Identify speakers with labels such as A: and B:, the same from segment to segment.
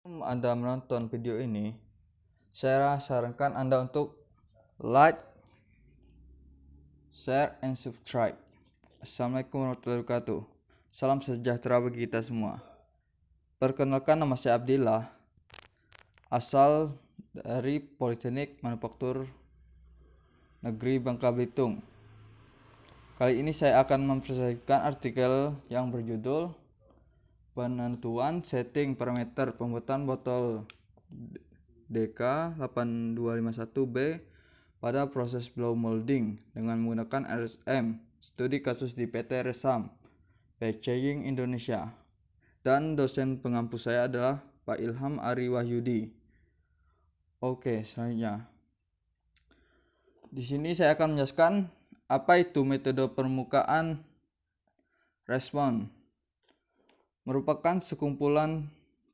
A: Sebelum Anda menonton video ini, saya sarankan Anda untuk like, share, and subscribe. Assalamualaikum warahmatullahi wabarakatuh. Salam sejahtera bagi kita semua. Perkenalkan, nama saya Abdillah, asal dari Politeknik Manufaktur Negeri Bangka Belitung. Kali ini saya akan mempresentasikan artikel yang berjudul Penentuan Setting Parameter Pembuatan Botol DK8251B pada proses blow molding dengan menggunakan RSM. Studi kasus di PT Resam Packaging Indonesia. Dan dosen pengampu saya adalah Pak Ilham Ari Wahyudi. Oke, selanjutnya. Di sini saya akan menjelaskan apa itu metode permukaan respon. Merupakan sekumpulan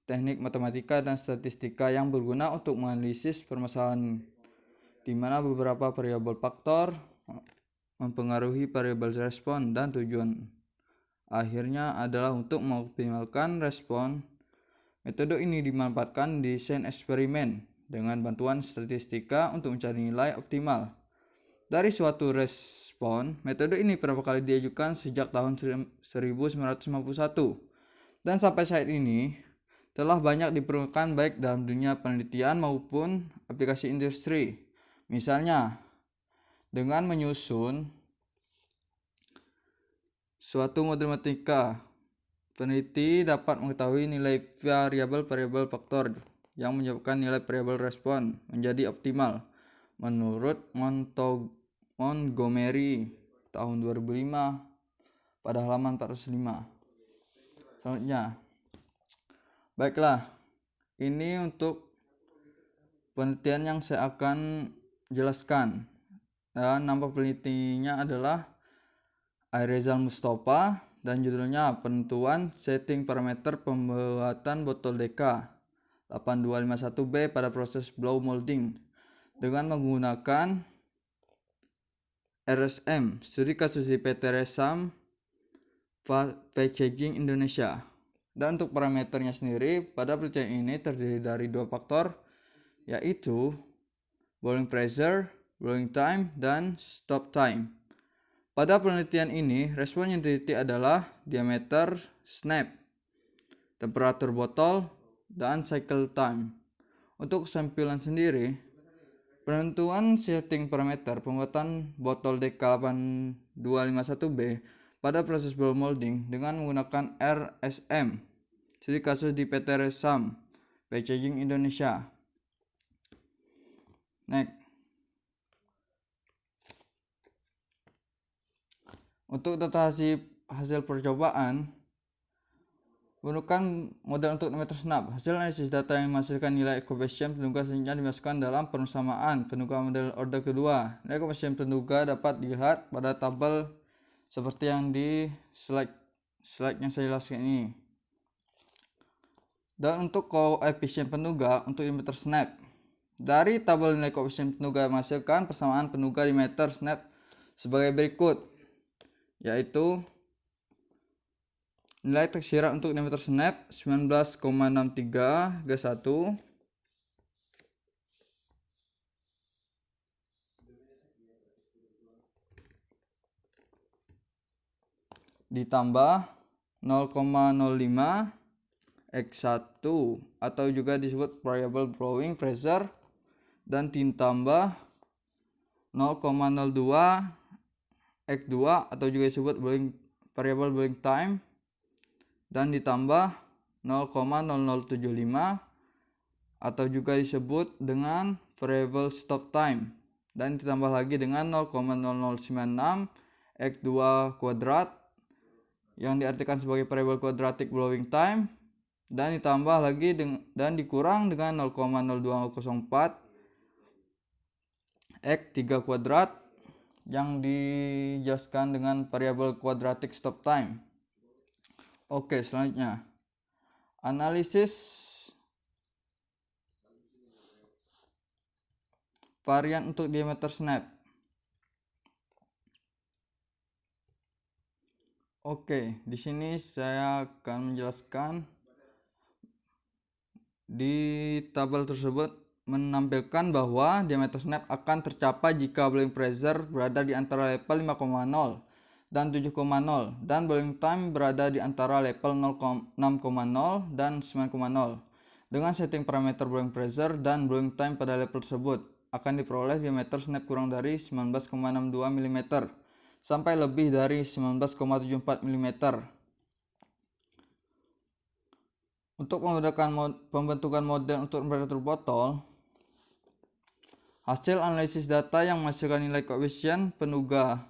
A: teknik matematika dan statistika yang berguna untuk menganalisis permasalahan di mana beberapa variabel faktor mempengaruhi variabel respon, dan tujuan akhirnya adalah untuk mengoptimalkan respon. Metode ini dimanfaatkan di desain eksperimen dengan bantuan statistika untuk mencari nilai optimal dari suatu respon. Metode ini pertama kali diajukan sejak tahun 1951 dan sampai saat ini telah banyak dipergunakan baik dalam dunia penelitian maupun aplikasi industri. Misalnya, dengan menyusun suatu model matematika, peneliti dapat mengetahui nilai variabel-variabel faktor yang menyebabkan nilai variabel respon menjadi optimal menurut Montgomery tahun 2005 pada halaman 405. Selanjutnya, baiklah, ini untuk penelitian yang saya akan jelaskan, dan nama penelitinya adalah Airezal Mustafa dan judulnya Penentuan Setting Parameter Pembuatan Botol DK8251B pada proses blow molding dengan menggunakan RSM, studi kasus di PT Resam Packaging Indonesia. Dan untuk parameternya sendiri, pada penelitian ini terdiri dari dua faktor, yaitu blowing pressure, blowing time, dan stop time. Pada penelitian ini, respon yang diteliti adalah diameter snap, temperatur botol, dan cycle time. Untuk sampling sendiri, penentuan setting parameter pembuatan botol DK8251B pada proses blow molding dengan menggunakan RSM, studi kasus di PT Resam Packaging Indonesia. Next. Untuk data hasil percobaan, gunakan model untuk diameter snap. Hasil analisis data yang menghasilkan nilai koefisien penduga selanjutnya dimasukkan dalam persamaan penduga model order kedua. Nilai koefisien penduga dapat dilihat pada tabel seperti yang di slide yang saya jelaskan ini. Dan untuk koefisien penduga untuk diameter snap, dari tabel nilai koefisien penduga menghasilkan persamaan penduga diameter snap sebagai berikut, yaitu nilai tersirat untuk diameter snap 19,63-1 ditambah 0,05 X1 atau juga disebut variable blowing pressure, dan ditambah 0,02 X2 atau juga disebut variable blowing time, dan ditambah 0,0075 atau juga disebut dengan variable stop time, dan ditambah lagi dengan 0,0096 X2 kuadrat yang diartikan sebagai variable quadratic blowing time, dan ditambah lagi dan dikurang dengan 0,0204 X3 kuadrat yang dijelaskan dengan variabel quadratic stop time. Oke, selanjutnya analisis varian untuk diameter snap. Oke, di sini saya akan menjelaskan Di tabel tersebut menampilkan bahwa diameter snap akan tercapai jika blowing pressure berada di antara level 5,0 dan 7,0 dan blowing time berada di antara level 6,0 dan 9,0. Dengan setting parameter blowing pressure dan blowing time pada level tersebut, akan diperoleh diameter snap kurang dari 19,62 mm sampai lebih dari 19,74 mm. Untuk pembentukan model untuk temperatur botol, hasil analisis data yang menghasilkan nilai koefisien penuga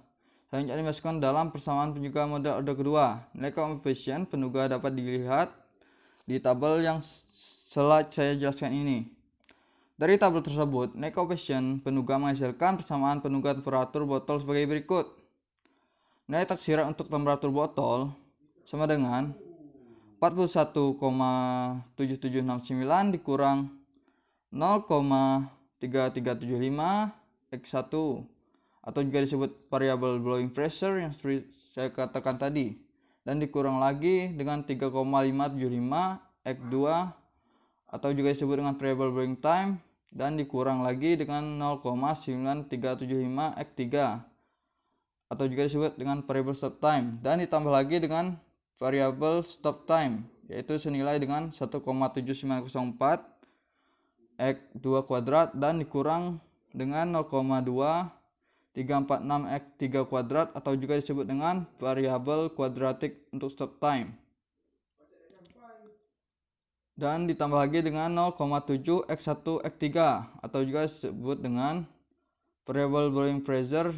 A: selanjutnya dimasukkan dalam persamaan penuga model order kedua. Nilai koefisien penuga dapat dilihat di tabel yang slide saya jelaskan ini. Dari tabel tersebut, nilai koefisien penuga menghasilkan persamaan penuga temperatur botol sebagai berikut. Nilai taksiran untuk temperatur botol sama dengan 41,7769 dikurang 0,3375 X1 atau juga disebut variabel blowing pressure yang seperti saya katakan tadi, dan dikurang lagi dengan 3,575 X2 atau juga disebut dengan variabel blowing time, dan dikurang lagi dengan 0,9375 X3 atau juga disebut dengan variabel stop time, dan ditambah lagi dengan variabel stop time yaitu senilai dengan 1,7904 X2 kuadrat dan dikurang dengan 0,2346 X3 kuadrat atau juga disebut dengan variabel kuadratik untuk stop time, dan ditambah lagi dengan 0,7 X1 X3 atau juga disebut dengan variabel blowing pressure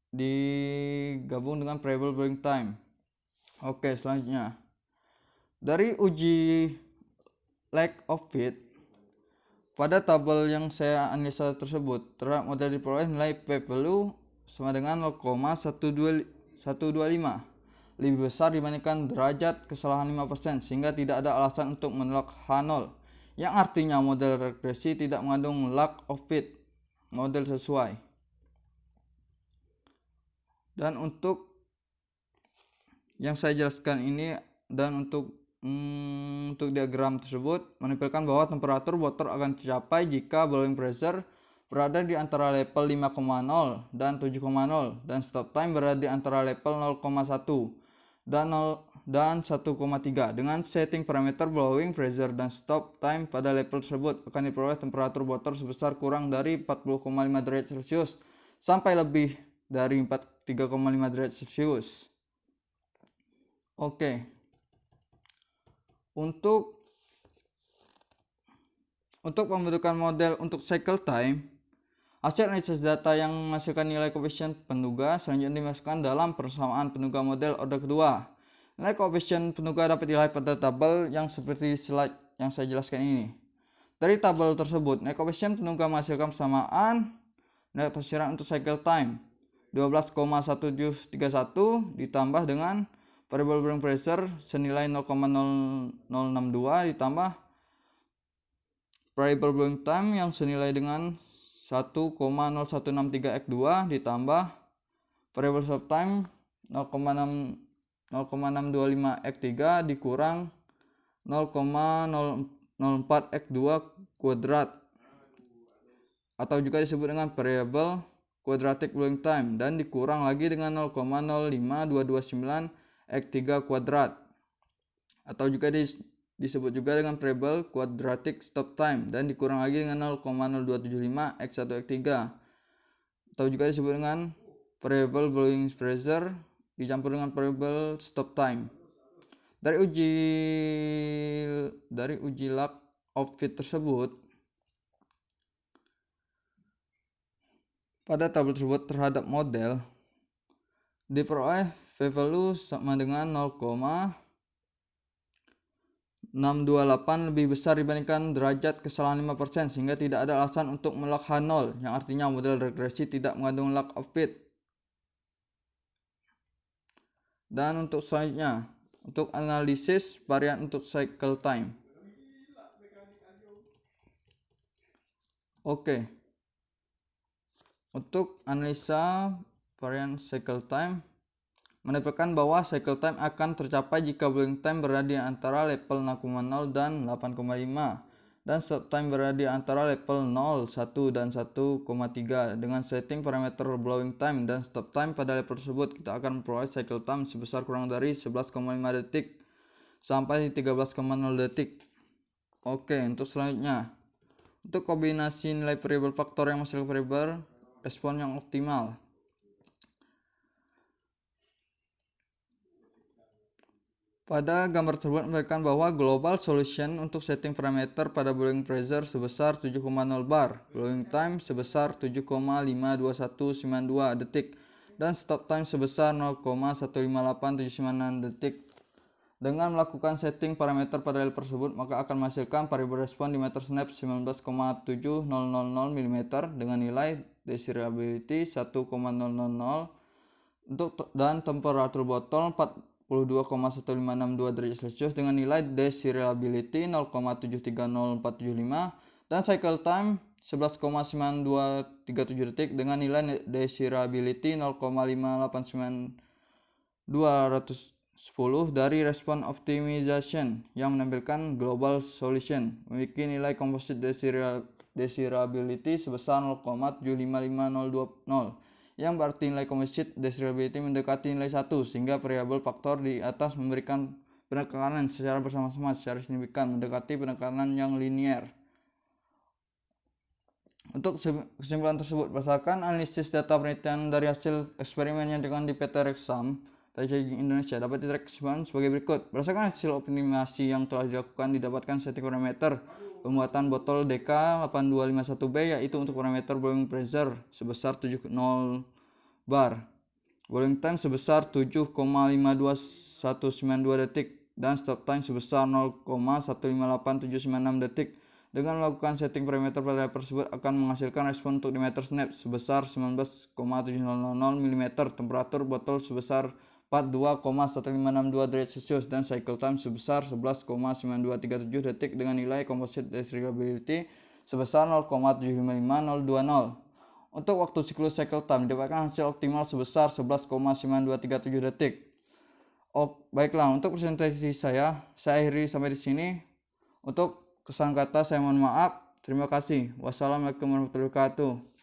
A: digabung dengan variabel blowing time. Oke, selanjutnya dari uji lack of fit, pada tabel yang saya analisa tersebut terhadap model diperoleh nilai P value sama dengan 0,125, lebih besar dibandingkan derajat kesalahan 5%, sehingga tidak ada alasan untuk menolak H0, yang artinya model regresi tidak mengandung lack of fit, model sesuai. Dan untuk yang saya jelaskan ini dan untuk diagram tersebut menampilkan bahwa temperatur botol akan tercapai jika blowing pressure berada di antara level 5,0 dan 7,0 dan stop time berada di antara level 0,1 dan 1,3. Dengan setting parameter blowing pressure dan stop time pada level tersebut, akan diperoleh temperatur botol sebesar kurang dari 40,5 derajat Celcius sampai lebih dari 3,5 derajat Celcius. Oke. Untuk pembentukan model untuk cycle time, hasil analisis data yang menghasilkan nilai koefisien penuga selanjutnya dimasukkan dalam persamaan penuga model order kedua. Nilai koefisien penuga dapat dilihat pada tabel yang seperti slide yang saya jelaskan ini. Dari tabel tersebut, nilai koefisien penuga menghasilkan persamaan nilai taksiran untuk cycle time 12,1731 ditambah dengan variabel blowing pressure senilai 0,0062 ditambah variabel blowing time yang senilai dengan 1,0163 X2 ditambah variabel stop time 0,625 X3 dikurang 0,004 X2 kuadrat atau juga disebut dengan variabel quadratic blowing time, dan dikurang lagi dengan 0,05229 X3 kuadrat atau juga disebut juga dengan variabel quadratic stop time, dan dikurang lagi dengan 0,0275 X1 X3 atau juga disebut dengan variabel blowing pressure dicampur dengan variabel stop time. Dari uji lack of fit tersebut, pada tabel tersebut terhadap model diperoleh p-value sama dengan 0,628 lebih besar dibandingkan derajat kesalahan 5%, sehingga tidak ada alasan untuk menolak H0, yang artinya model regresi tidak mengandung lack of fit. Dan untuk selanjutnya, untuk analisis varian untuk cycle time. Oke. Untuk analisa varian cycle time menampilkan bahwa cycle time akan tercapai jika blowing time berada di antara level 6,0 dan 8,5 dan stop time berada di antara level 0, 1, dan 1,3 dengan setting parameter blowing time dan stop time pada level tersebut. Kita akan memperoleh cycle time sebesar kurang dari 11,5 detik sampai 13,0 detik. Oke, untuk selanjutnya, untuk kombinasi nilai variabel faktor yang masih variabel, respon yang optimal. Pada gambar tersebut memberikan bahwa global solution untuk setting parameter pada blowing pressure sebesar 7,0 bar, blowing time sebesar 7,52192 detik, dan stop time sebesar 0,15879 detik. Dengan melakukan setting parameter pada level tersebut, maka akan menghasilkan variabel respon di meter snap 19,7000 mm dengan nilai desirability 1,000 dan temperatur botol 42,1562 derajat Celcius dengan nilai desirability 0,730475 dan cycle time 11,9237 detik dengan nilai desirability 0,589210 dari respon optimization yang menampilkan global solution memiliki nilai composite desirability sebesar 0,755020 yang berarti nilai composite desirability mendekati nilai 1 sehingga variabel faktor di atas memberikan penekanan secara bersama-sama secara signifikan mendekati penekanan yang linier. Untuk kesimpulan tersebut, berdasarkan analisis data penelitian dari hasil eksperimen yang dilakukan di PT Rexam Packaging Indonesia dapat ditarik kesimpulan sebagai berikut. Berdasarkan hasil optimasi yang telah dilakukan, didapatkan setting parameter pembuatan botol DK8251B yaitu untuk parameter blowing pressure sebesar 70 bar, blowing time sebesar 7,52192 detik dan stop time sebesar 0,158796 detik. Dengan melakukan setting parameter pada level tersebut akan menghasilkan respon untuk diameter snap sebesar 19,700 mm, temperatur botol sebesar 42,1562 derajat Celcius dan cycle time sebesar 11,9237 detik dengan nilai composite desirability sebesar 0,755020. Untuk waktu siklus cycle time didapatkan hasil optimal sebesar 11,9237 detik. Baiklah, untuk presentasi saya akhiri sampai di sini. Untuk kesalahan kata saya mohon maaf. Terima kasih. Wassalamualaikum warahmatullahi wabarakatuh.